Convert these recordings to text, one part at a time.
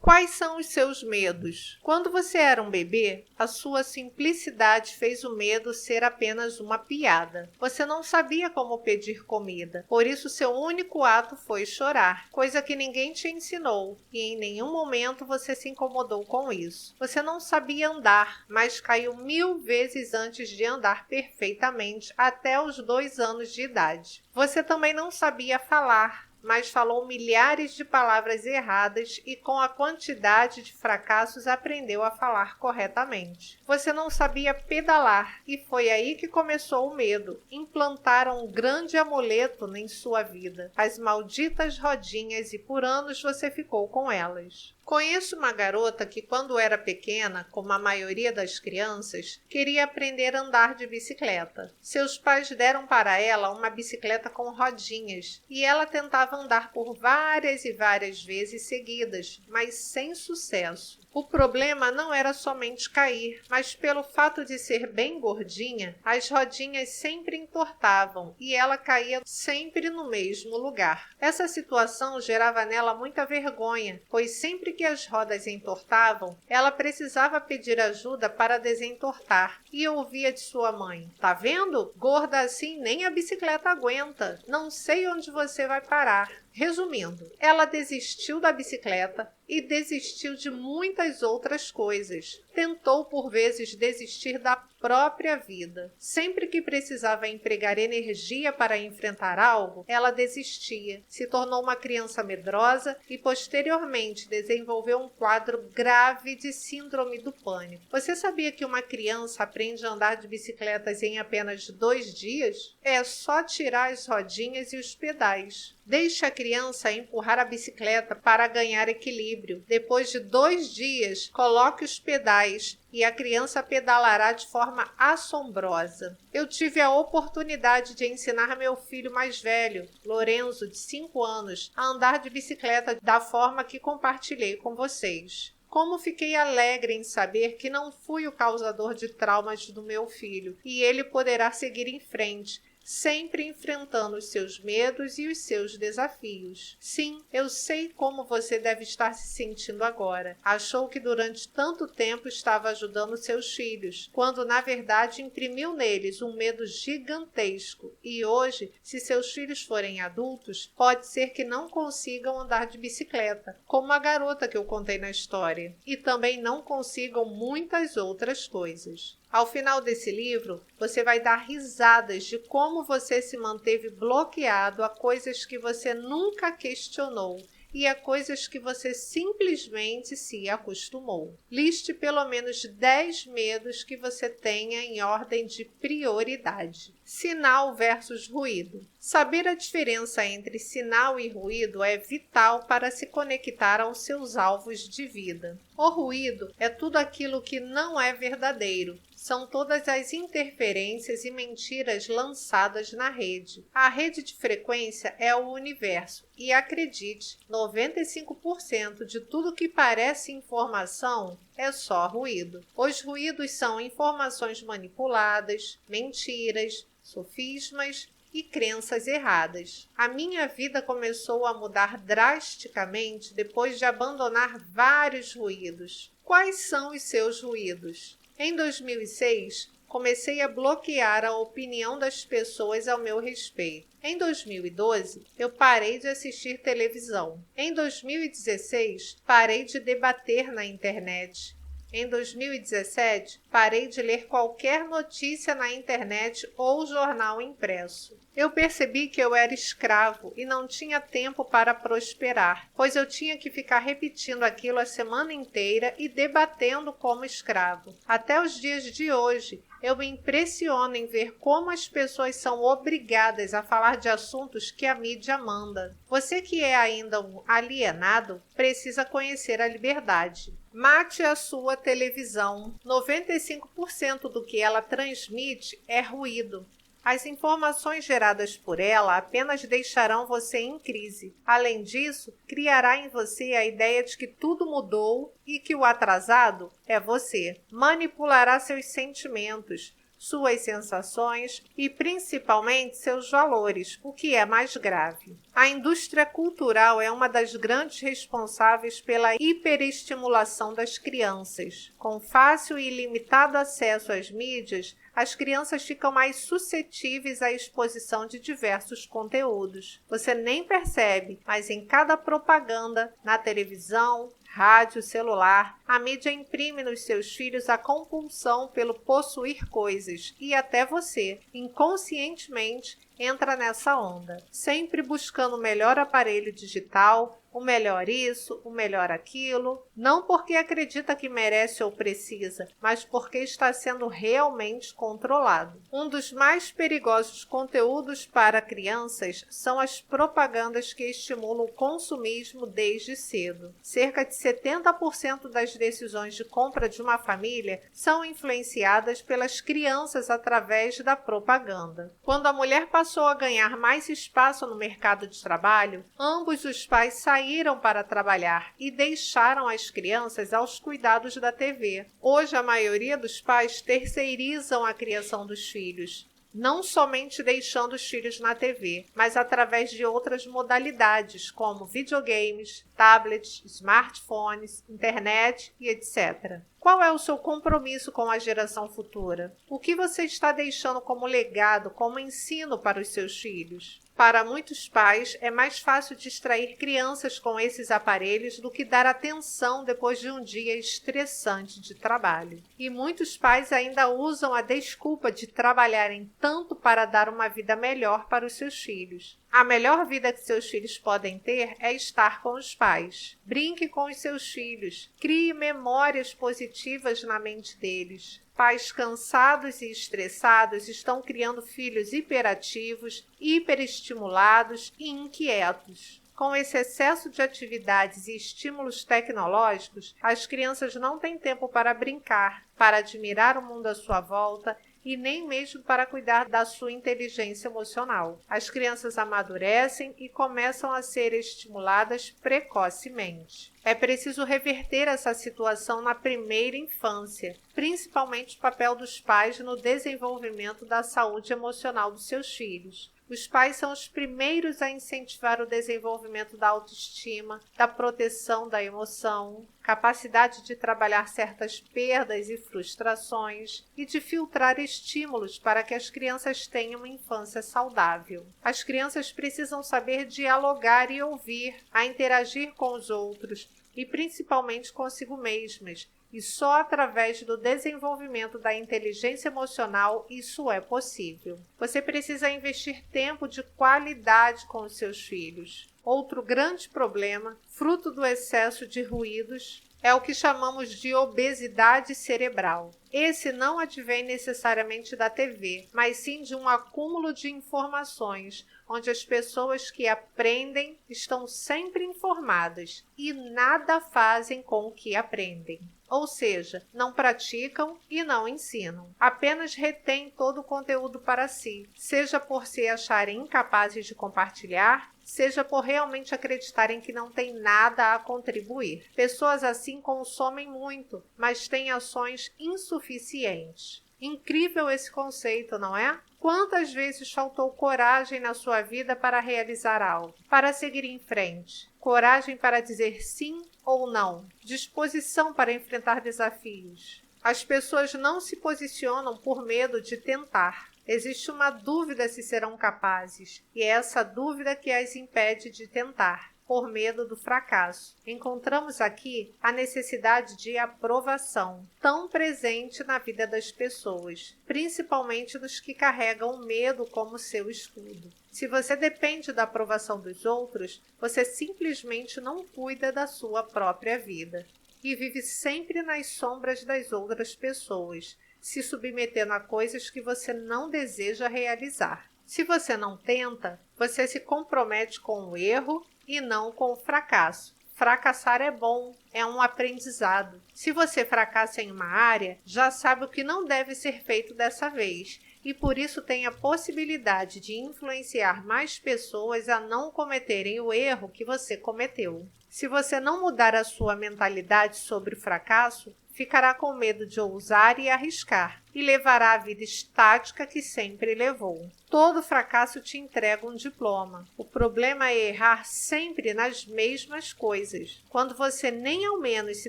Quais são os seus medos? Quando você era um bebê, a sua simplicidade fez o medo ser apenas uma piada. Você não sabia como pedir comida, por isso seu único ato foi chorar, coisa que ninguém te ensinou, e em nenhum momento você se incomodou com isso. Você não sabia andar, mas caiu 1000 vezes antes de andar perfeitamente até os 2 anos de idade. Você também não sabia falar, mas falou milhares de palavras erradas e com a quantidade de fracassos aprendeu a falar corretamente. Você não sabia pedalar e foi aí que começou o medo. Implantaram um grande amuleto em sua vida, as malditas rodinhas, e por anos você ficou com elas. Conheço uma garota que, quando era pequena, como a maioria das crianças, queria aprender a andar de bicicleta. Seus pais deram para ela uma bicicleta com rodinhas e ela tentava andar por várias e várias vezes seguidas, mas sem sucesso. O problema não era somente cair, mas pelo fato de ser bem gordinha, as rodinhas sempre entortavam e ela caía sempre no mesmo lugar. Essa situação gerava nela muita vergonha, pois sempre que as rodas entortavam, ela precisava pedir ajuda para desentortar e ouvia de sua mãe: "Tá vendo? Gorda assim nem a bicicleta aguenta. Não sei onde você vai parar." Resumindo, ela desistiu da bicicleta e desistiu de muitas outras coisas. Tentou por vezes desistir da própria vida. Sempre que precisava empregar energia para enfrentar algo, ela desistia. Se tornou uma criança medrosa e posteriormente desenvolveu um quadro grave de síndrome do pânico. Você sabia que uma criança aprende a andar de bicicletas em apenas 2 dias? É só tirar as rodinhas e os pedais. Deixe a criança empurrar a bicicleta para ganhar equilíbrio. Depois de 2 dias, coloque os pedais e a criança pedalará de forma assombrosa. Eu tive a oportunidade de ensinar meu filho mais velho, Lorenzo, de 5 anos, a andar de bicicleta da forma que compartilhei com vocês. Como fiquei alegre em saber que não fui o causador de traumas do meu filho e ele poderá seguir em frente, sempre enfrentando os seus medos e os seus desafios. Sim, eu sei como você deve estar se sentindo agora. Achou que durante tanto tempo estava ajudando seus filhos, quando na verdade imprimiu neles um medo gigantesco. E hoje, se seus filhos forem adultos, pode ser que não consigam andar de bicicleta, como a garota que eu contei na história, e também não consigam muitas outras coisas. Ao final desse livro, você vai dar risadas de como você se manteve bloqueado a coisas que você nunca questionou e a coisas que você simplesmente se acostumou. Liste pelo menos 10 medos que você tenha em ordem de prioridade. Sinal versus ruído. Saber a diferença entre sinal e ruído é vital para se conectar aos seus alvos de vida. O ruído é tudo aquilo que não é verdadeiro. São todas as interferências e mentiras lançadas na rede. A rede de frequência é o universo e, acredite, 95% de tudo que parece informação é só ruído. Os ruídos são informações manipuladas, mentiras, sofismas e crenças erradas. A minha vida começou a mudar drasticamente depois de abandonar vários ruídos. Quais são os seus ruídos? Em 2006, comecei a bloquear a opinião das pessoas ao meu respeito. Em 2012, eu parei de assistir televisão. Em 2016, parei de debater na internet. Em 2017, parei de ler qualquer notícia na internet ou jornal impresso. Eu percebi que eu era escravo e não tinha tempo para prosperar, pois eu tinha que ficar repetindo aquilo a semana inteira e debatendo como escravo. Até os dias de hoje, eu me impressiono em ver como as pessoas são obrigadas a falar de assuntos que a mídia manda. Você que é ainda um alienado, precisa conhecer a liberdade. Mate a sua televisão. 95% do que ela transmite é ruído. As informações geradas por ela apenas deixarão você em crise. Além disso, criará em você a ideia de que tudo mudou e que o atrasado é você. Manipulará seus sentimentos, suas sensações e principalmente seus valores, o que é mais grave. A indústria cultural é uma das grandes responsáveis pela hiperestimulação das crianças. Com fácil e ilimitado acesso às mídias, as crianças ficam mais suscetíveis à exposição de diversos conteúdos. Você nem percebe, mas em cada propaganda, na televisão, rádio, celular, a mídia imprime nos seus filhos a compulsão pelo possuir coisas e até você, inconscientemente, entra nessa onda, sempre buscando o melhor aparelho digital, o melhor isso, o melhor aquilo, não porque acredita que merece ou precisa, mas porque está sendo realmente controlado. Um dos mais perigosos conteúdos para crianças são as propagandas que estimulam o consumismo desde cedo. Cerca de 70% das decisões de compra de uma família são influenciadas pelas crianças através da propaganda. Quando a mulher passou a ganhar mais espaço no mercado de trabalho, ambos os pais saíram para trabalhar e deixaram as crianças aos cuidados da TV. Hoje, a maioria dos pais terceirizam a criação dos filhos, não somente deixando os filhos na TV, mas através de outras modalidades, como videogames, tablets, smartphones, internet e etc. Qual é o seu compromisso com a geração futura? O que você está deixando como legado, como ensino para os seus filhos? Para muitos pais, é mais fácil distrair crianças com esses aparelhos do que dar atenção depois de um dia estressante de trabalho. E muitos pais ainda usam a desculpa de trabalharem tanto para dar uma vida melhor para os seus filhos. A melhor vida que seus filhos podem ter é estar com os pais. Brinque com os seus filhos. Crie memórias positivas na mente deles. Pais cansados e estressados estão criando filhos hiperativos, hiperestimulados e inquietos. Com esse excesso de atividades e estímulos tecnológicos, as crianças não têm tempo para brincar, para admirar o mundo à sua volta e nem mesmo para cuidar da sua inteligência emocional. As crianças amadurecem e começam a ser estimuladas precocemente. É preciso reverter essa situação na primeira infância, principalmente o papel dos pais no desenvolvimento da saúde emocional dos seus filhos. Os pais são os primeiros a incentivar o desenvolvimento da autoestima, da proteção da emoção, capacidade de trabalhar certas perdas e frustrações e de filtrar estímulos para que as crianças tenham uma infância saudável. As crianças precisam saber dialogar e ouvir, a interagir com os outros e principalmente consigo mesmas. E só através do desenvolvimento da inteligência emocional isso é possível. Você precisa investir tempo de qualidade com os seus filhos. Outro grande problema, fruto do excesso de ruídos, é o que chamamos de obesidade cerebral. Esse não advém necessariamente da TV, mas sim de um acúmulo de informações, onde as pessoas que aprendem estão sempre informadas e nada fazem com o que aprendem. Ou seja, não praticam e não ensinam. Apenas retêm todo o conteúdo para si, seja por se acharem incapazes de compartilhar, seja por realmente acreditarem que não tem nada a contribuir. Pessoas assim consomem muito, mas têm ações insuficientes. Incrível esse conceito, não é? Quantas vezes faltou coragem na sua vida para realizar algo, para seguir em frente? Coragem para dizer sim ou não? Disposição para enfrentar desafios? As pessoas não se posicionam por medo de tentar. Existe uma dúvida se serão capazes, e é essa dúvida que as impede de tentar, por medo do fracasso. Encontramos aqui a necessidade de aprovação, tão presente na vida das pessoas, principalmente dos que carregam o medo como seu escudo. Se você depende da aprovação dos outros, você simplesmente não cuida da sua própria vida e vive sempre nas sombras das outras pessoas, se submetendo a coisas que você não deseja realizar. Se você não tenta, você se compromete com o erro e não com o fracasso. Fracassar é bom, é um aprendizado. Se você fracassa em uma área, já sabe o que não deve ser feito dessa vez e por isso tem a possibilidade de influenciar mais pessoas a não cometerem o erro que você cometeu. Se você não mudar a sua mentalidade sobre o fracasso, ficará com medo de ousar e arriscar, e levará a vida estática que sempre levou. Todo fracasso te entrega um diploma. O problema é errar sempre nas mesmas coisas. Quando você nem ao menos se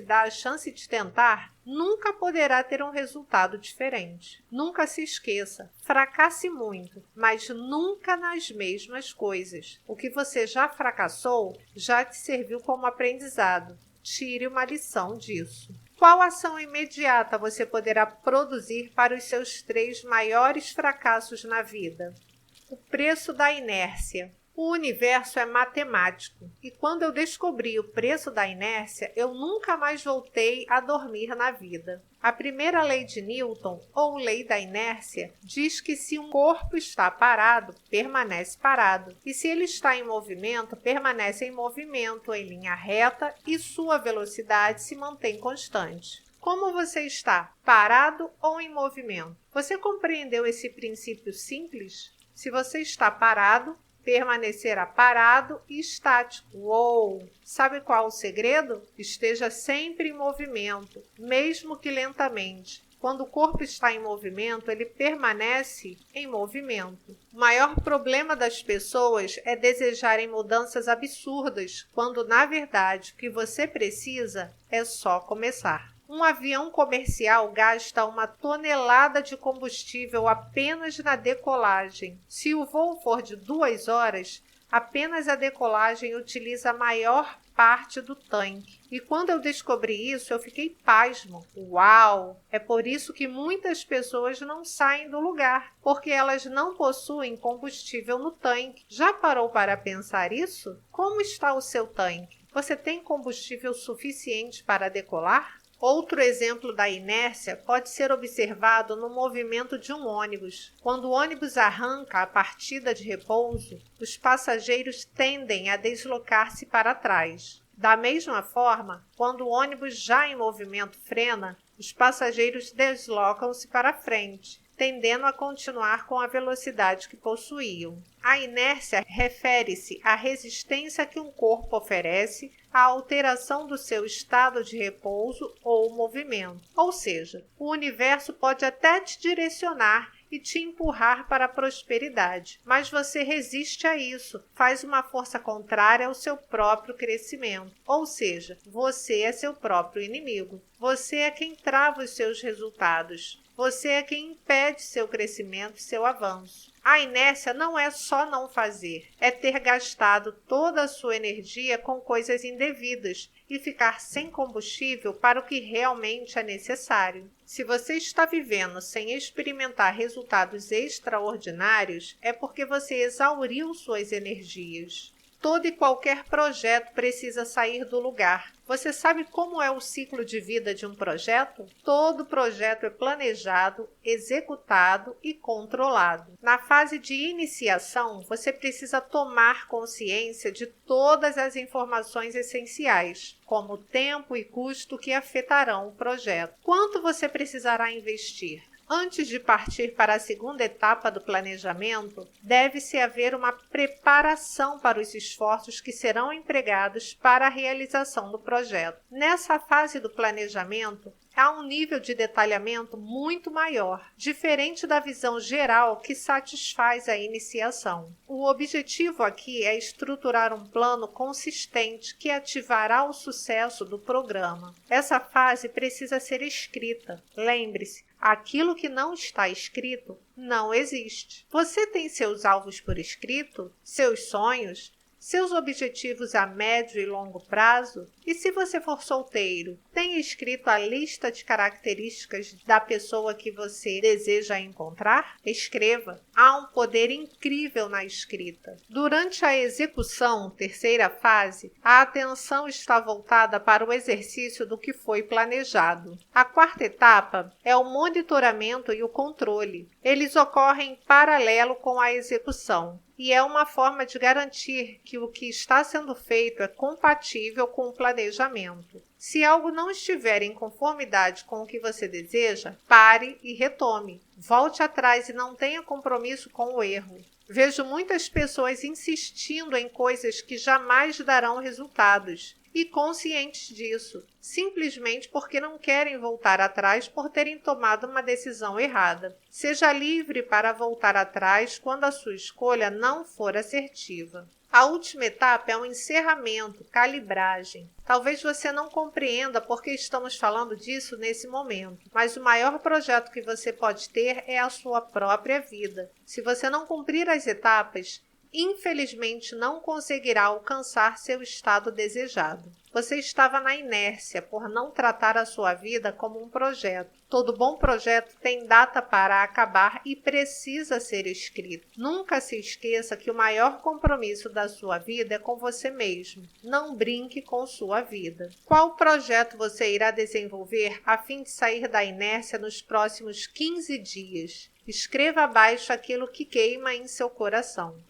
dá a chance de tentar, nunca poderá ter um resultado diferente. Nunca se esqueça, fracasse muito, mas nunca nas mesmas coisas. O que você já fracassou já te serviu como aprendizado. Tire uma lição disso. Qual ação imediata você poderá produzir para os seus 3 maiores fracassos na vida? O preço da inércia. O universo é matemático, e quando eu descobri o preço da inércia, eu nunca mais voltei a dormir na vida. A primeira lei de Newton, ou lei da inércia, diz que se um corpo está parado, permanece parado, e se ele está em movimento, permanece em movimento, em linha reta, e sua velocidade se mantém constante. Como você está? Parado ou em movimento? Você compreendeu esse princípio simples? Se você está parado, permanecerá parado e estático. Uou! Sabe qual o segredo? Esteja sempre em movimento, mesmo que lentamente. Quando o corpo está em movimento, ele permanece em movimento. O maior problema das pessoas é desejarem mudanças absurdas, quando na verdade o que você precisa é só começar. Um avião comercial gasta 1 tonelada de combustível apenas na decolagem. Se o voo for de 2 horas, apenas a decolagem utiliza a maior parte do tanque. E quando eu descobri isso, eu fiquei pasmo. Uau! É por isso que muitas pessoas não saem do lugar, porque elas não possuem combustível no tanque. Já parou para pensar isso? Como está o seu tanque? Você tem combustível suficiente para decolar? Outro exemplo da inércia pode ser observado no movimento de um ônibus. Quando o ônibus arranca a partida de repouso, os passageiros tendem a deslocar-se para trás. Da mesma forma, quando o ônibus já em movimento frena, os passageiros deslocam-se para frente, tendendo a continuar com a velocidade que possuíam. A inércia refere-se à resistência que um corpo oferece à alteração do seu estado de repouso ou movimento. Ou seja, o universo pode até te direcionar e te empurrar para a prosperidade, mas você resiste a isso, faz uma força contrária ao seu próprio crescimento. Ou seja, você é seu próprio inimigo. Você é quem trava os seus resultados. Você é quem impede seu crescimento e seu avanço. A inércia não é só não fazer, é ter gastado toda a sua energia com coisas indevidas e ficar sem combustível para o que realmente é necessário. Se você está vivendo sem experimentar resultados extraordinários, é porque você exauriu suas energias. Todo e qualquer projeto precisa sair do lugar. Você sabe como é o ciclo de vida de um projeto? Todo projeto é planejado, executado e controlado. Na fase de iniciação, você precisa tomar consciência de todas as informações essenciais, como tempo e custo que afetarão o projeto. Quanto você precisará investir? Antes de partir para a segunda etapa do planejamento, deve-se haver uma preparação para os esforços que serão empregados para a realização do projeto. Nessa fase do planejamento, há um nível de detalhamento muito maior, diferente da visão geral que satisfaz a iniciação. O objetivo aqui é estruturar um plano consistente que ativará o sucesso do programa. Essa fase precisa ser escrita. Lembre-se, aquilo que não está escrito não existe. Você tem seus alvos por escrito? Seus sonhos? Seus objetivos a médio e longo prazo? E se você for solteiro, tem escrito a lista de características da pessoa que você deseja encontrar? Escreva. Há um poder incrível na escrita. Durante a execução, terceira fase, a atenção está voltada para o exercício do que foi planejado. A quarta etapa é o monitoramento e o controle. Eles ocorrem em paralelo com a execução. E é uma forma de garantir que o que está sendo feito é compatível com o planejamento. Se algo não estiver em conformidade com o que você deseja, pare e retome. Volte atrás e não tenha compromisso com o erro. Vejo muitas pessoas insistindo em coisas que jamais darão resultados e conscientes disso, simplesmente porque não querem voltar atrás por terem tomado uma decisão errada. Seja livre para voltar atrás quando a sua escolha não for assertiva. A última etapa é o encerramento, calibragem. Talvez você não compreenda por que estamos falando disso nesse momento, mas o maior projeto que você pode ter é a sua própria vida. Se você não cumprir as etapas, infelizmente não conseguirá alcançar seu estado desejado. Você estava na inércia por não tratar a sua vida como um projeto. Todo bom projeto tem data para acabar e precisa ser escrito. Nunca se esqueça que o maior compromisso da sua vida é com você mesmo. Não brinque com sua vida. Qual projeto você irá desenvolver a fim de sair da inércia nos próximos 15 dias? Escreva abaixo aquilo que queima em seu coração.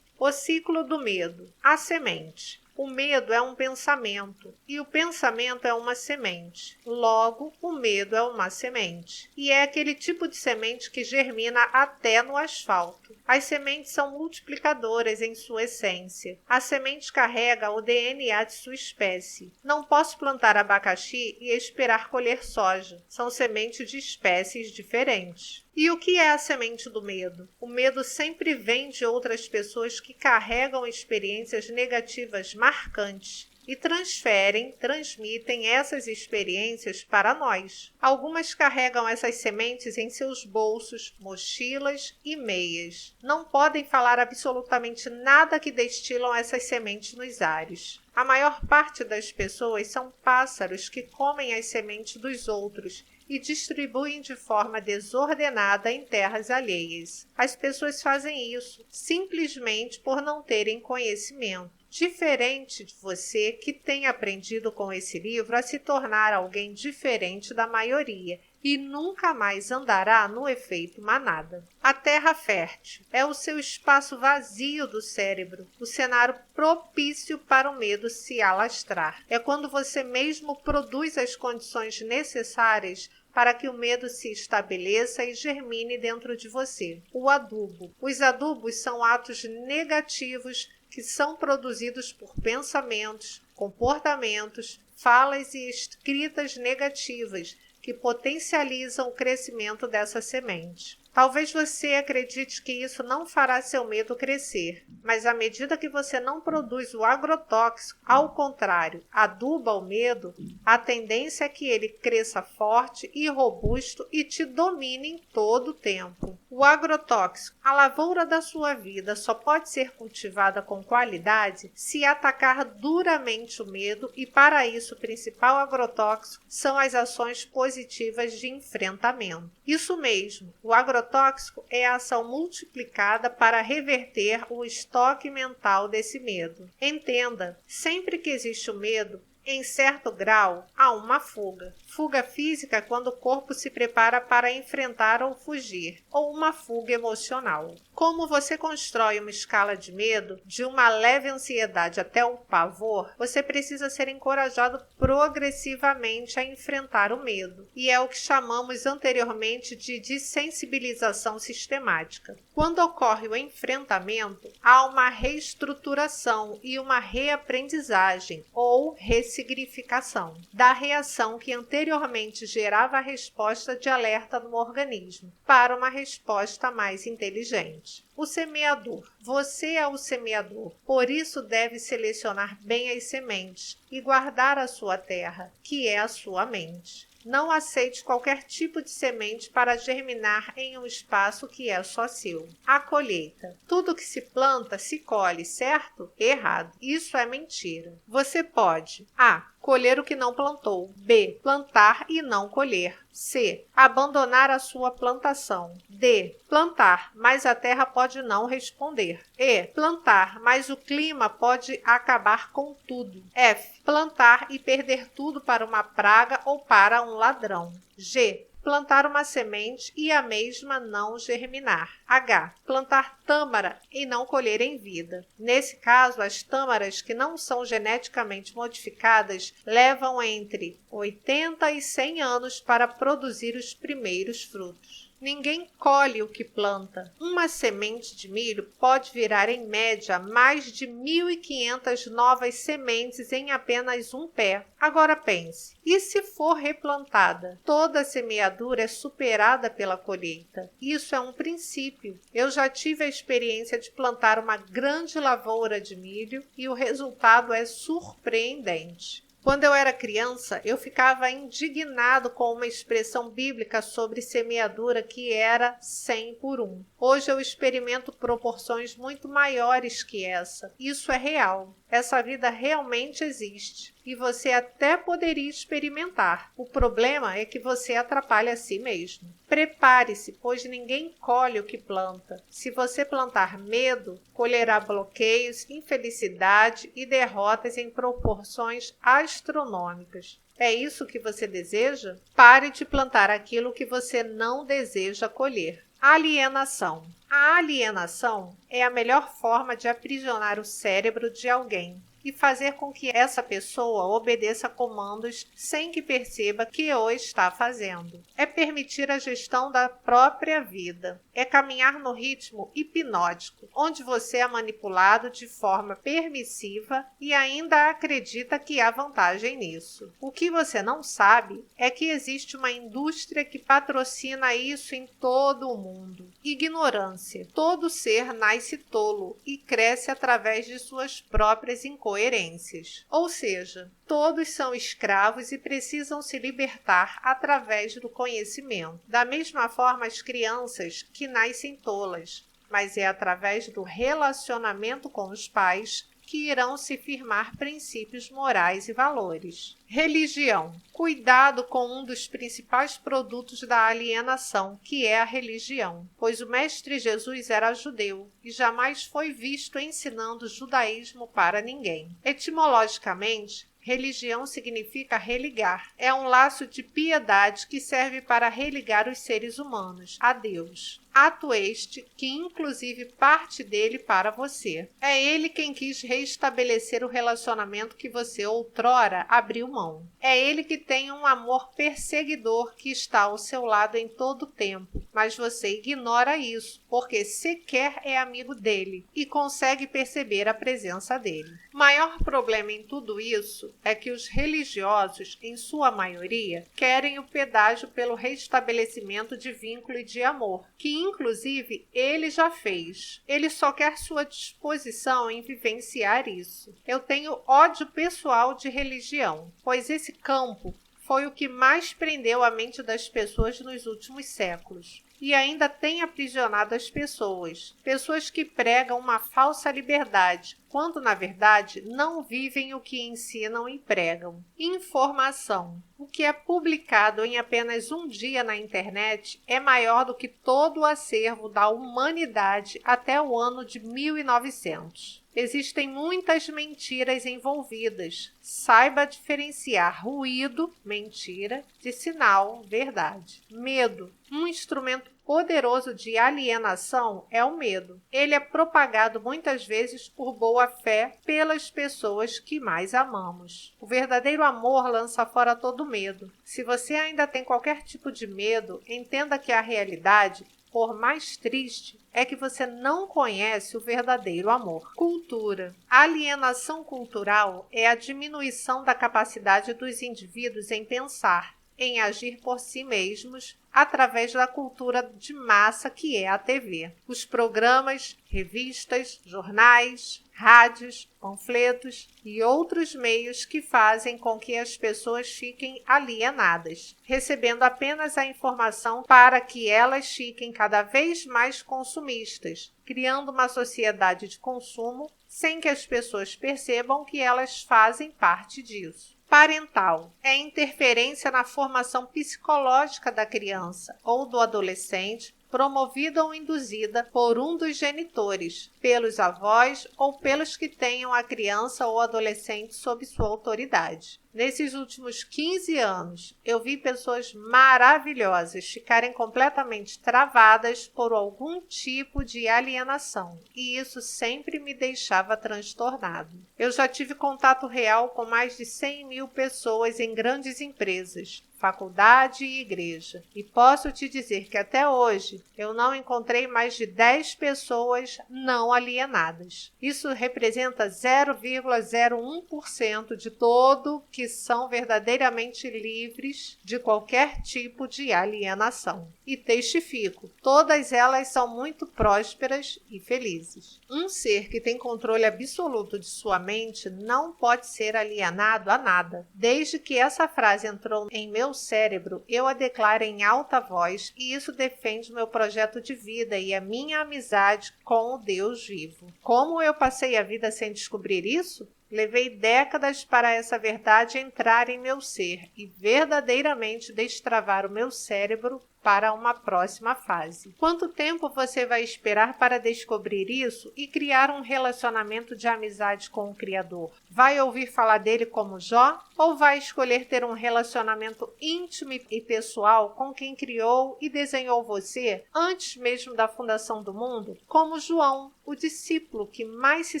O ciclo do medo. A semente. O medo é um pensamento e o pensamento é uma semente. Logo, o medo é uma semente. E é aquele tipo de semente que germina até no asfalto. As sementes são multiplicadoras em sua essência. A semente carrega o DNA de sua espécie. Não posso plantar abacaxi e esperar colher soja. São sementes de espécies diferentes. E o que é a semente do medo? O medo sempre vem de outras pessoas que carregam experiências negativas marcantes e transmitem essas experiências para nós. Algumas carregam essas sementes em seus bolsos, mochilas e meias. Não podem falar absolutamente nada que destilam essas sementes nos ares. A maior parte das pessoas são pássaros que comem as sementes dos outros e distribuem de forma desordenada em terras alheias. As pessoas fazem isso simplesmente por não terem conhecimento. Diferente de você que tem aprendido com esse livro a se tornar alguém diferente da maioria e nunca mais andará no efeito manada. A terra fértil é o seu espaço vazio do cérebro, o cenário propício para o medo se alastrar. É quando você mesmo produz as condições necessárias para que o medo se estabeleça e germine dentro de você. O adubo. Os adubos são atos negativos que são produzidos por pensamentos, comportamentos, falas e escritas negativas que potencializam o crescimento dessa semente. Talvez você acredite que isso não fará seu medo crescer, mas à medida que você não produz o agrotóxico, ao contrário, aduba o medo, a tendência é que ele cresça forte e robusto e te domine em todo o tempo. O agrotóxico, a lavoura da sua vida, só pode ser cultivada com qualidade se atacar duramente o medo e, para isso, o principal agrotóxico são as ações positivas de enfrentamento. Isso mesmo, o agrotóxico é a ação multiplicada para reverter o estoque mental desse medo. Entenda, sempre que existe o medo, em certo grau, há uma fuga. Fuga física quando o corpo se prepara para enfrentar ou fugir, ou uma fuga emocional. Como você constrói uma escala de medo, de uma leve ansiedade até o pavor, você precisa ser encorajado progressivamente a enfrentar o medo. E é o que chamamos anteriormente de dessensibilização sistemática. Quando ocorre o enfrentamento, há uma reestruturação e uma reaprendizagem, ou ressignificação, da reação que anteriormente gerava a resposta de alerta no organismo, para uma resposta mais inteligente. O semeador. Você é o semeador, por isso deve selecionar bem as sementes e guardar a sua terra, que é a sua mente. Não aceite qualquer tipo de semente para germinar em um espaço que é só seu. A colheita. Tudo que se planta se colhe, certo? Errado. Isso é mentira. Você pode: A. Colher o que não plantou. B. Plantar e não colher. C. Abandonar a sua plantação. D. Plantar, mas a terra pode não responder. E. Plantar, mas o clima pode acabar com tudo. F. Plantar e perder tudo para uma praga ou para um ladrão. G. Plantar uma semente e a mesma não germinar. H. Plantar tâmara e não colher em vida. Nesse caso, as tâmaras que não são geneticamente modificadas levam entre 80 e 100 anos para produzir os primeiros frutos. Ninguém colhe o que planta. Uma semente de milho pode virar, em média, mais de 1.500 novas sementes em apenas um pé. Agora pense, e se for replantada? Toda semeadura é superada pela colheita. Isso é um princípio. Eu já tive a experiência de plantar uma grande lavoura de milho e o resultado é surpreendente. Quando eu era criança, eu ficava indignado com uma expressão bíblica sobre semeadura que era 100 por 1. Hoje eu experimento proporções muito maiores que essa. Isso é real. Essa vida realmente existe e você até poderia experimentar. O problema é que você atrapalha a si mesmo. Prepare-se, pois ninguém colhe o que planta. Se você plantar medo, colherá bloqueios, infelicidade e derrotas em proporções astronômicas. É isso que você deseja? Pare de plantar aquilo que você não deseja colher. Alienação. A alienação é a melhor forma de aprisionar o cérebro de alguém e fazer com que essa pessoa obedeça comandos sem que perceba que o está fazendo. É permitir a gestão da própria vida. É caminhar no ritmo hipnótico, onde você é manipulado de forma permissiva e ainda acredita que há vantagem nisso. O que você não sabe é que existe uma indústria que patrocina isso em todo o mundo. Ignorância. Todo ser nasce tolo e cresce através de suas próprias incoerências. Ou seja, todos são escravos e precisam se libertar através do conhecimento. Da mesma forma, as crianças que nascem tolas, mas é através do relacionamento com os pais que irão se firmar princípios morais e valores. Religião. Cuidado com um dos principais produtos da alienação, que é a religião, pois o Mestre Jesus era judeu e jamais foi visto ensinando judaísmo para ninguém. Etimologicamente, religião significa religar. É um laço de piedade que serve para religar os seres humanos a Deus. Ato este que inclusive parte dele para você. É ele quem quis restabelecer o relacionamento que você outrora abriu mão. É ele que tem um amor perseguidor que está ao seu lado em todo o tempo, mas você ignora isso, porque sequer é amigo dele e consegue perceber a presença dele. O maior problema em tudo isso é que os religiosos, em sua maioria, querem o pedágio pelo restabelecimento de vínculo e de amor, que inclusive ele já fez. Ele só quer sua disposição em vivenciar isso. Eu tenho ódio pessoal de religião, pois esse campo foi o que mais prendeu a mente das pessoas nos últimos séculos. E ainda tem aprisionado as pessoas. Pessoas que pregam uma falsa liberdade, quando na verdade não vivem o que ensinam e pregam. Informação. O que é publicado em apenas um dia na internet é maior do que todo o acervo da humanidade até o ano de 1900. Existem muitas mentiras envolvidas. Saiba diferenciar ruído, mentira, de sinal, verdade. Medo. Um instrumento poderoso de alienação é o medo. Ele é propagado muitas vezes por boa fé pelas pessoas que mais amamos. O verdadeiro amor lança fora todo medo. Se você ainda tem qualquer tipo de medo, entenda que a realidade, por mais triste, é que você não conhece o verdadeiro amor. Cultura. A alienação cultural é a diminuição da capacidade dos indivíduos em pensar, em agir por si mesmos, através da cultura de massa que é a TV. Os programas, revistas, jornais, rádios, panfletos e outros meios que fazem com que as pessoas fiquem alienadas, recebendo apenas a informação para que elas fiquem cada vez mais consumistas, criando uma sociedade de consumo sem que as pessoas percebam que elas fazem parte disso. Parental é interferência na formação psicológica da criança ou do adolescente, promovida ou induzida por um dos genitores, pelos avós ou pelos que tenham a criança ou adolescente sob sua autoridade. Nesses últimos 15 anos, eu vi pessoas maravilhosas ficarem completamente travadas por algum tipo de alienação, e isso sempre me deixava transtornado. Eu já tive contato real com mais de 100.000 pessoas em grandes empresas, faculdade e igreja. E posso te dizer que até hoje eu não encontrei mais de 10 pessoas não alienadas. Isso representa 0,01% de todo que são verdadeiramente livres de qualquer tipo de alienação. E testifico, todas elas são muito prósperas e felizes. Um ser que tem controle absoluto de sua mente não pode ser alienado a nada. Desde que essa frase entrou em meu cérebro, eu a declaro em alta voz e isso defende meu projeto de vida e a minha amizade com o Deus vivo. Como eu passei a vida sem descobrir isso? Levei décadas para essa verdade entrar em meu ser e verdadeiramente destravar o meu cérebro para uma próxima fase. Quanto tempo você vai esperar para descobrir isso e criar um relacionamento de amizade com o Criador? Vai ouvir falar dele como Jó? Ou vai escolher ter um relacionamento íntimo e pessoal com quem criou e desenhou você antes mesmo da fundação do mundo? Como João, o discípulo que mais se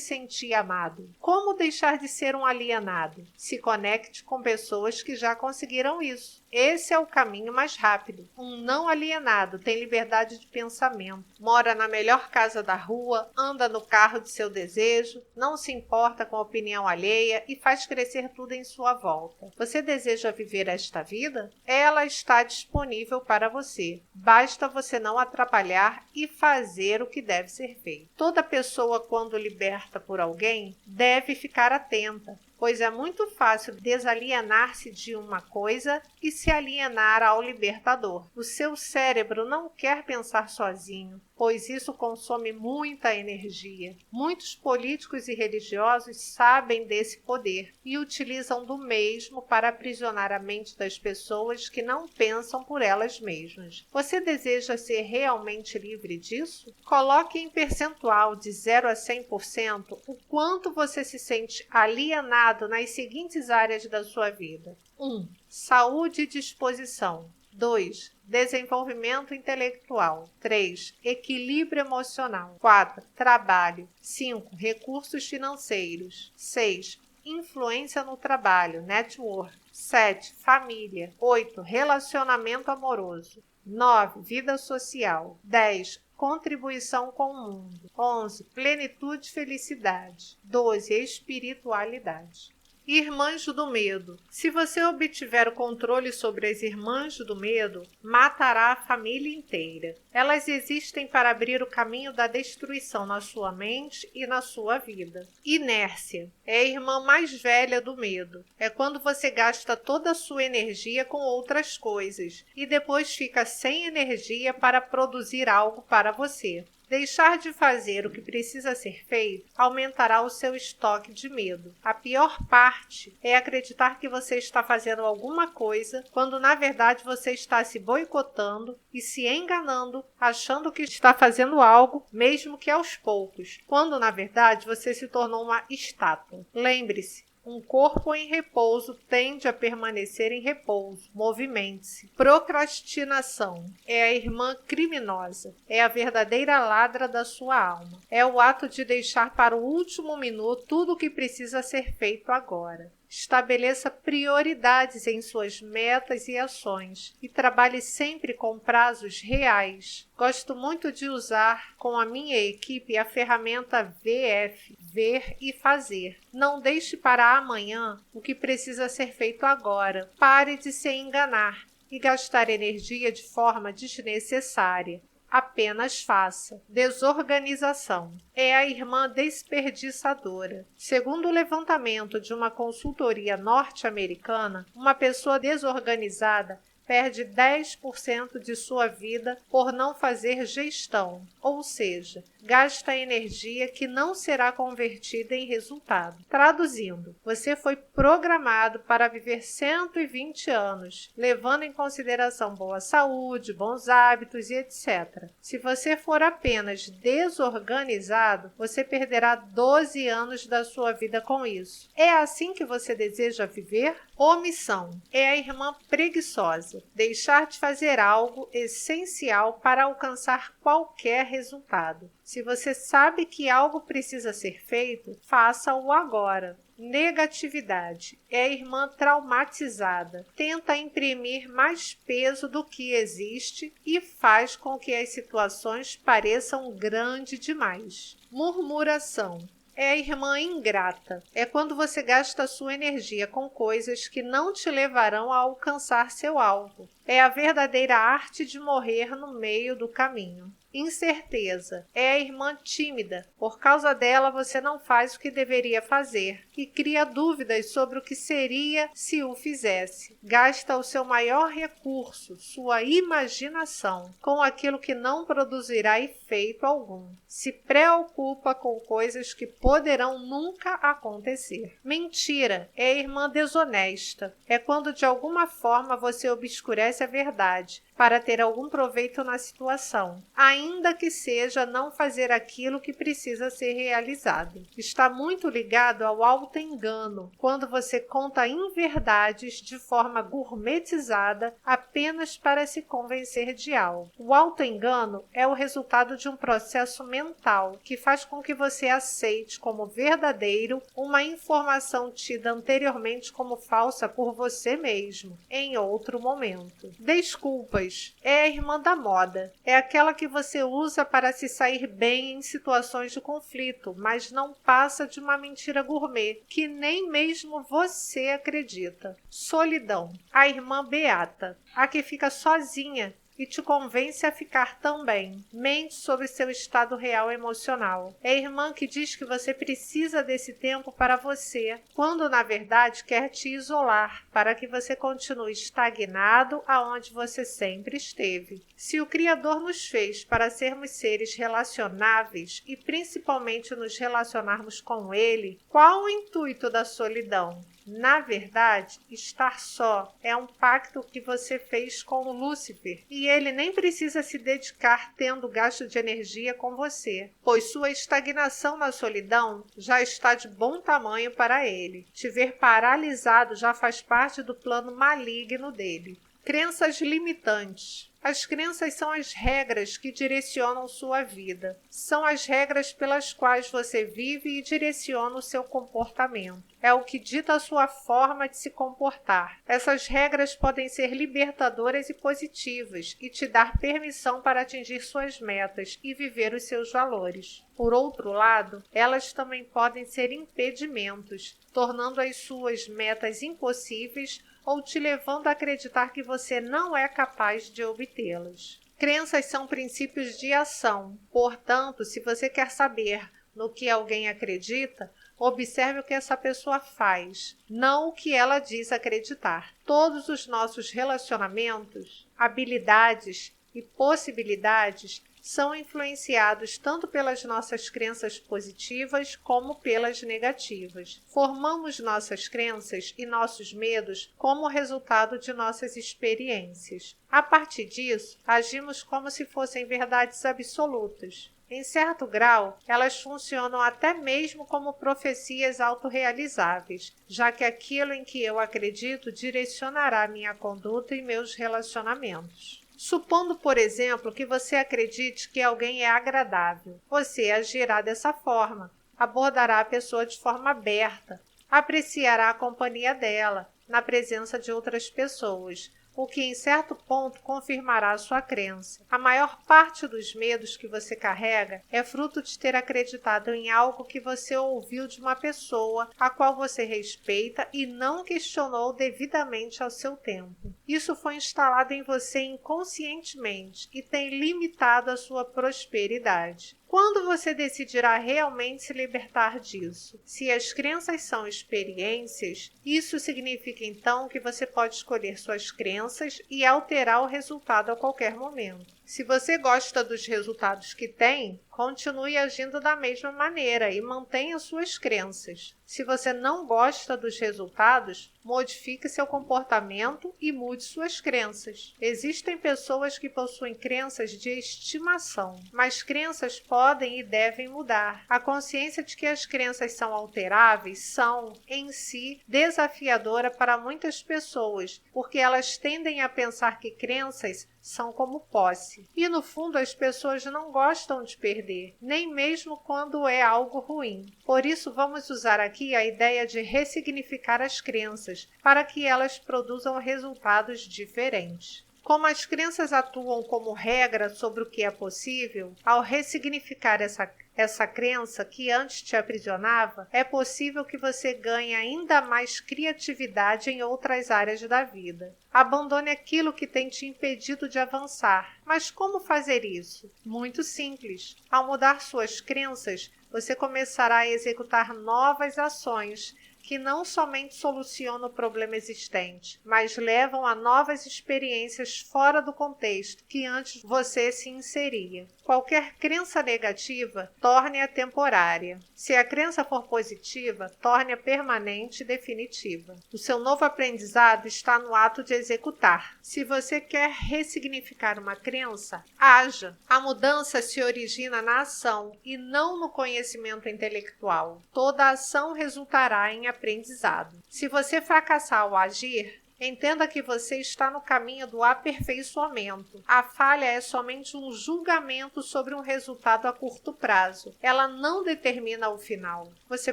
sentia amado. Como deixar de ser um alienado? Se conecte com pessoas que já conseguiram isso. Esse é o caminho mais rápido. Um não alienado tem liberdade de pensamento, mora na melhor casa da rua, anda no carro de seu desejo, não se importa com a opinião alheia e faz crescer tudo em sua volta. Você deseja viver esta vida? Ela está disponível para você. Basta você não atrapalhar e fazer o que deve ser feito. Toda pessoa, quando liberta por alguém, deve ficar atenta, pois é muito fácil desalienar-se de uma coisa e se alienar ao libertador. O seu cérebro não quer pensar sozinho, pois isso consome muita energia. Muitos políticos e religiosos sabem desse poder e utilizam do mesmo para aprisionar a mente das pessoas que não pensam por elas mesmas. Você deseja ser realmente livre disso? Coloque em percentual de 0 a 100% o quanto você se sente alienado nas seguintes áreas da sua vida. 1. Saúde e disposição. 2. Desenvolvimento intelectual. 3. Equilíbrio emocional. 4. Trabalho. 5. Recursos financeiros. 6. Influência no trabalho, network. 7. Família. 8. Relacionamento amoroso. 9. Vida social. 10. Contribuição com o mundo. 11. Plenitude e felicidade. 12. Espiritualidade. Irmãs do medo. Se você obtiver o controle sobre as irmãs do medo, matará a família inteira. Elas existem para abrir o caminho da destruição na sua mente e na sua vida. Inércia. É a irmã mais velha do medo. É quando você gasta toda a sua energia com outras coisas e depois fica sem energia para produzir algo para você. Deixar de fazer o que precisa ser feito aumentará o seu estoque de medo. A pior parte é acreditar que você está fazendo alguma coisa quando na verdade você está se boicotando e se enganando, achando que está fazendo algo, mesmo que aos poucos, quando na verdade você se tornou uma estátua. Lembre-se, um corpo em repouso tende a permanecer em repouso. Movimente-se. Procrastinação é a irmã criminosa. É a verdadeira ladra da sua alma. É o ato de deixar para o último minuto tudo o que precisa ser feito agora. Estabeleça prioridades em suas metas e ações e trabalhe sempre com prazos reais. Gosto muito de usar com a minha equipe a ferramenta VF, ver e fazer. Não deixe para amanhã o que precisa ser feito agora. Pare de se enganar e gastar energia de forma desnecessária. Apenas faça. Desorganização é a irmã desperdiçadora. Segundo o levantamento de uma consultoria norte-americana, uma pessoa desorganizada perde 10% de sua vida por não fazer gestão, ou seja, gasta energia que não será convertida em resultado. Traduzindo, você foi programado para viver 120 anos, levando em consideração boa saúde, bons hábitos e etc. Se você for apenas desorganizado, você perderá 12 anos da sua vida com isso. É assim que você deseja viver? Omissão é a irmã preguiçosa, deixar de fazer algo essencial para alcançar qualquer resultado. Se você sabe que algo precisa ser feito, faça-o agora. Negatividade é a irmã traumatizada, tenta imprimir mais peso do que existe e faz com que as situações pareçam grandes demais. Murmuração é a irmã ingrata. É quando você gasta sua energia com coisas que não te levarão a alcançar seu alvo. É a verdadeira arte de morrer no meio do caminho. Incerteza é a irmã tímida. Por causa dela, você não faz o que deveria fazer e cria dúvidas sobre o que seria se o fizesse. Gasta o seu maior recurso, sua imaginação, com aquilo que não produzirá efeito algum. Se preocupa com coisas que poderão nunca acontecer. Mentira é a irmã desonesta. É quando de alguma forma você obscurece a verdade para ter algum proveito na situação, ainda que seja não fazer aquilo que precisa ser realizado. Está muito ligado ao auto-engano, quando você conta inverdades de forma gourmetizada apenas para se convencer de algo. O auto-engano é o resultado de um processo mental que faz com que você aceite como verdadeiro uma informação tida anteriormente como falsa por você mesmo, em outro momento. Desculpas é a irmã da moda. É aquela que você usa para se sair bem em situações de conflito, mas não passa de uma mentira gourmet, que nem mesmo você acredita. Solidão. A irmã beata. A que fica sozinha e te convence a ficar também. Mente sobre seu estado real emocional. É a irmã que diz que você precisa desse tempo para você, quando na verdade quer te isolar, para que você continue estagnado aonde você sempre esteve. Se o Criador nos fez para sermos seres relacionáveis e principalmente nos relacionarmos com Ele, qual o intuito da solidão? Na verdade, estar só é um pacto que você fez com Lúcifer e ele nem precisa se dedicar tendo gasto de energia com você, pois sua estagnação na solidão já está de bom tamanho para ele. Te ver paralisado já faz parte do plano maligno dele. Crenças limitantes. As crenças são as regras que direcionam sua vida. São as regras pelas quais você vive e direciona o seu comportamento. É o que dita a sua forma de se comportar. Essas regras podem ser libertadoras e positivas e te dar permissão para atingir suas metas e viver os seus valores. Por outro lado, elas também podem ser impedimentos, tornando as suas metas impossíveis ou te levando a acreditar que você não é capaz de obtê-las. Crenças são princípios de ação. Portanto, se você quer saber no que alguém acredita, observe o que essa pessoa faz, não o que ela diz acreditar. Todos os nossos relacionamentos, habilidades e possibilidades são influenciados tanto pelas nossas crenças positivas como pelas negativas. Formamos nossas crenças e nossos medos como resultado de nossas experiências. A partir disso, agimos como se fossem verdades absolutas. Em certo grau, elas funcionam até mesmo como profecias autorrealizáveis, já que aquilo em que eu acredito direcionará minha conduta e meus relacionamentos. Supondo, por exemplo, que você acredite que alguém é agradável, você agirá dessa forma, abordará a pessoa de forma aberta, apreciará a companhia dela, na presença de outras pessoas, o que em certo ponto confirmará a sua crença. A maior parte dos medos que você carrega é fruto de ter acreditado em algo que você ouviu de uma pessoa a qual você respeita e não questionou devidamente ao seu tempo. Isso foi instalado em você inconscientemente e tem limitado a sua prosperidade. Quando você decidirá realmente se libertar disso? Se as crenças são experiências, isso significa então que você pode escolher suas crenças e alterar o resultado a qualquer momento. Se você gosta dos resultados que tem, continue agindo da mesma maneira e mantenha suas crenças. Se você não gosta dos resultados, modifique seu comportamento e mude suas crenças. Existem pessoas que possuem crenças de estimação, mas crenças podem e devem mudar. A consciência de que as crenças são alteráveis são, em si, desafiadora para muitas pessoas, porque elas tendem a pensar que crenças são como posse. E no fundo as pessoas não gostam de perder, nem mesmo quando é algo ruim. Por isso vamos usar aqui a ideia de ressignificar as crenças, para que elas produzam resultados diferentes. Como as crenças atuam como regra sobre o que é possível, ao ressignificar essa crença que antes te aprisionava, é possível que você ganhe ainda mais criatividade em outras áreas da vida. Abandone aquilo que tem te impedido de avançar. Mas como fazer isso? Muito simples. Ao mudar suas crenças, você começará a executar novas ações que não somente solucionam o problema existente, mas levam a novas experiências fora do contexto que antes você se inseria. Qualquer crença negativa, torne-a temporária. Se a crença for positiva, torne-a permanente e definitiva. O seu novo aprendizado está no ato de executar. Se você quer ressignificar uma crença, haja. A mudança se origina na ação e não no conhecimento intelectual. Toda ação resultará em aprendizado. Se você fracassar ao agir, entenda que você está no caminho do aperfeiçoamento. A falha é somente um julgamento sobre um resultado a curto prazo. Ela não determina o final. Você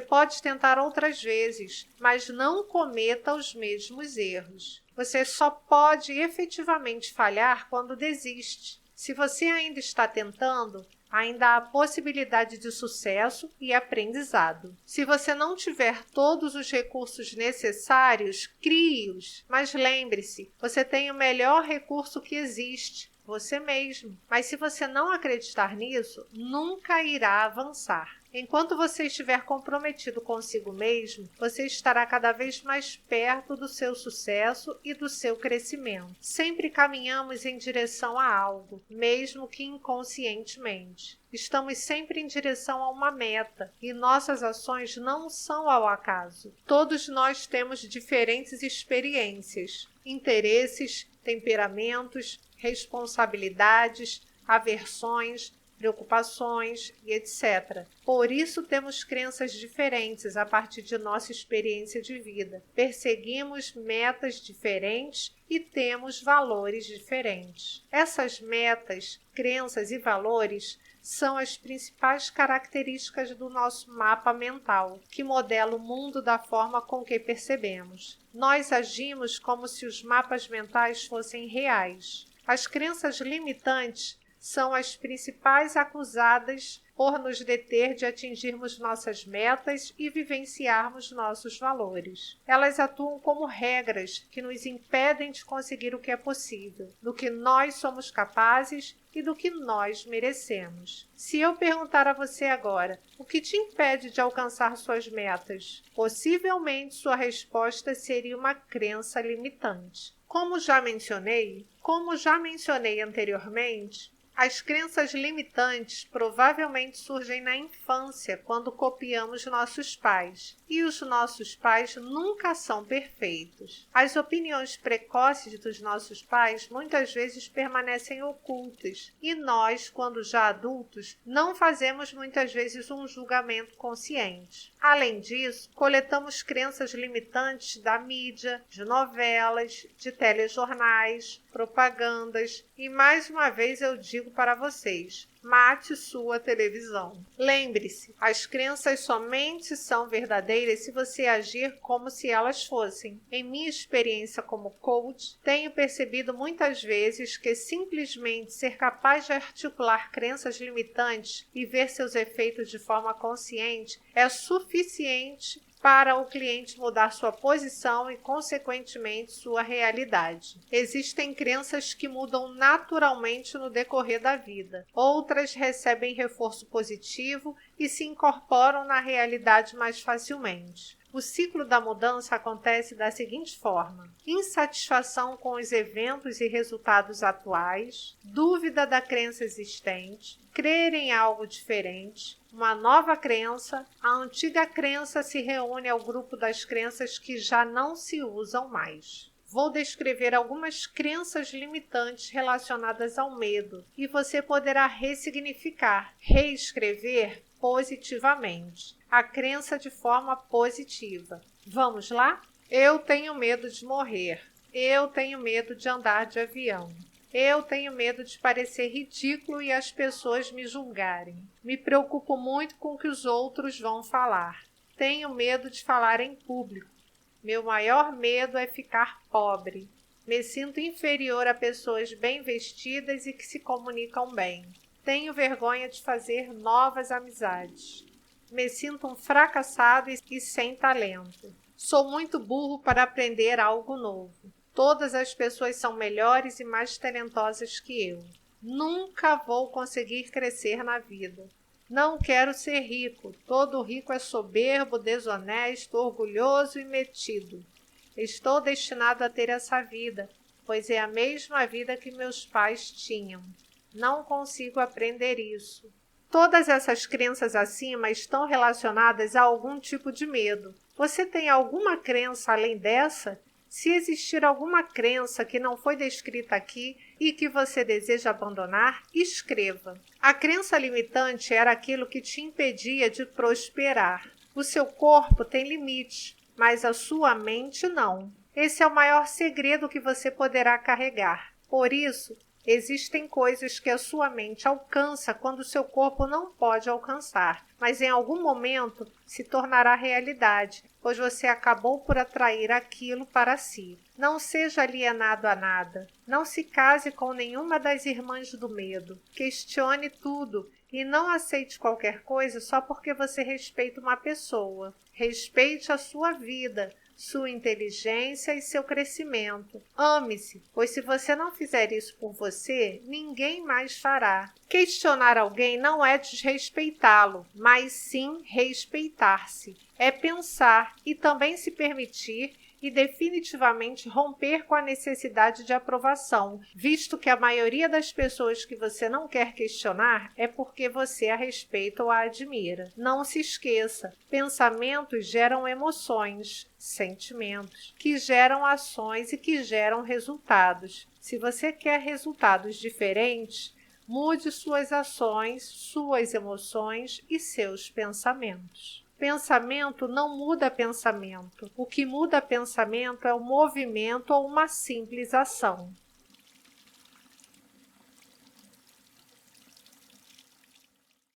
pode tentar outras vezes, mas não cometa os mesmos erros. Você só pode efetivamente falhar quando desiste. Se você ainda está tentando, ainda há possibilidade de sucesso e aprendizado. Se você não tiver todos os recursos necessários, crie-os. Mas lembre-se, você tem o melhor recurso que existe, você mesmo. Mas se você não acreditar nisso, nunca irá avançar. Enquanto você estiver comprometido consigo mesmo, você estará cada vez mais perto do seu sucesso e do seu crescimento. Sempre caminhamos em direção a algo, mesmo que inconscientemente. Estamos sempre em direção a uma meta e nossas ações não são ao acaso. Todos nós temos diferentes experiências, interesses, temperamentos, responsabilidades, aversões, preocupações e etc. Por isso temos crenças diferentes a partir de nossa experiência de vida. Perseguimos metas diferentes e temos valores diferentes. Essas metas, crenças e valores são as principais características do nosso mapa mental, que modela o mundo da forma com que percebemos. Nós agimos como se os mapas mentais fossem reais. As crenças limitantes são as principais acusadas por nos deter de atingirmos nossas metas e vivenciarmos nossos valores. Elas atuam como regras que nos impedem de conseguir o que é possível, do que nós somos capazes e do que nós merecemos. Se eu perguntar a você agora, o que te impede de alcançar suas metas? Possivelmente sua resposta seria uma crença limitante. Como já mencionei anteriormente, as crenças limitantes provavelmente surgem na infância, quando copiamos nossos pais. E os nossos pais nunca são perfeitos. As opiniões precoces dos nossos pais muitas vezes permanecem ocultas. E nós, quando já adultos, não fazemos muitas vezes um julgamento consciente. Além disso, coletamos crenças limitantes da mídia, de novelas, de telejornais, propagandas. E mais uma vez eu digo para vocês, mate sua televisão. Lembre-se, as crenças somente são verdadeiras se você agir como se elas fossem. Em minha experiência como coach, tenho percebido muitas vezes que simplesmente ser capaz de articular crenças limitantes e ver seus efeitos de forma consciente é suficiente para o cliente mudar sua posição e, consequentemente, sua realidade. Existem crenças que mudam naturalmente no decorrer da vida. Outras recebem reforço positivo e se incorporam na realidade mais facilmente. O ciclo da mudança acontece da seguinte forma: insatisfação com os eventos e resultados atuais, dúvida da crença existente, crer em algo diferente, uma nova crença, a antiga crença se reúne ao grupo das crenças que já não se usam mais. Vou descrever algumas crenças limitantes relacionadas ao medo e você poderá ressignificar, reescrever positivamente a crença de forma positiva. Vamos lá? Eu tenho medo de morrer. Eu tenho medo de andar de avião. Eu tenho medo de parecer ridículo e as pessoas me julgarem. Me preocupo muito com o que os outros vão falar. Tenho medo de falar em público. Meu maior medo é ficar pobre. Me sinto inferior a pessoas bem vestidas e que se comunicam bem. Tenho vergonha de fazer novas amizades. Me sinto um fracassado e sem talento. Sou muito burro para aprender algo novo. Todas as pessoas são melhores e mais talentosas que eu. Nunca vou conseguir crescer na vida. Não quero ser rico. Todo rico é soberbo, desonesto, orgulhoso e metido. Estou destinado a ter essa vida, pois é a mesma vida que meus pais tinham. Não consigo aprender isso. Todas essas crenças acima estão relacionadas a algum tipo de medo. Você tem alguma crença além dessa? Se existir alguma crença que não foi descrita aqui e que você deseja abandonar, escreva. A crença limitante era aquilo que te impedia de prosperar. O seu corpo tem limite, mas a sua mente não. Esse é o maior segredo que você poderá carregar. Por isso, existem coisas que a sua mente alcança quando o seu corpo não pode alcançar, mas em algum momento se tornará realidade, pois você acabou por atrair aquilo para si. Não seja alienado a nada. Não se case com nenhuma das irmãs do medo. Questione tudo e não aceite qualquer coisa só porque você respeita uma pessoa. Respeite a sua vida, sua inteligência e seu crescimento. Ame-se, pois se você não fizer isso por você, ninguém mais fará. Questionar alguém não é desrespeitá-lo, mas sim respeitar-se. É pensar e também se permitir e definitivamente romper com a necessidade de aprovação, visto que a maioria das pessoas que você não quer questionar é porque você a respeita ou a admira. Não se esqueça, pensamentos geram emoções, sentimentos, que geram ações e que geram resultados. Se você quer resultados diferentes, mude suas ações, suas emoções e seus pensamentos. Pensamento não muda pensamento. O que muda pensamento é o movimento ou uma simples ação.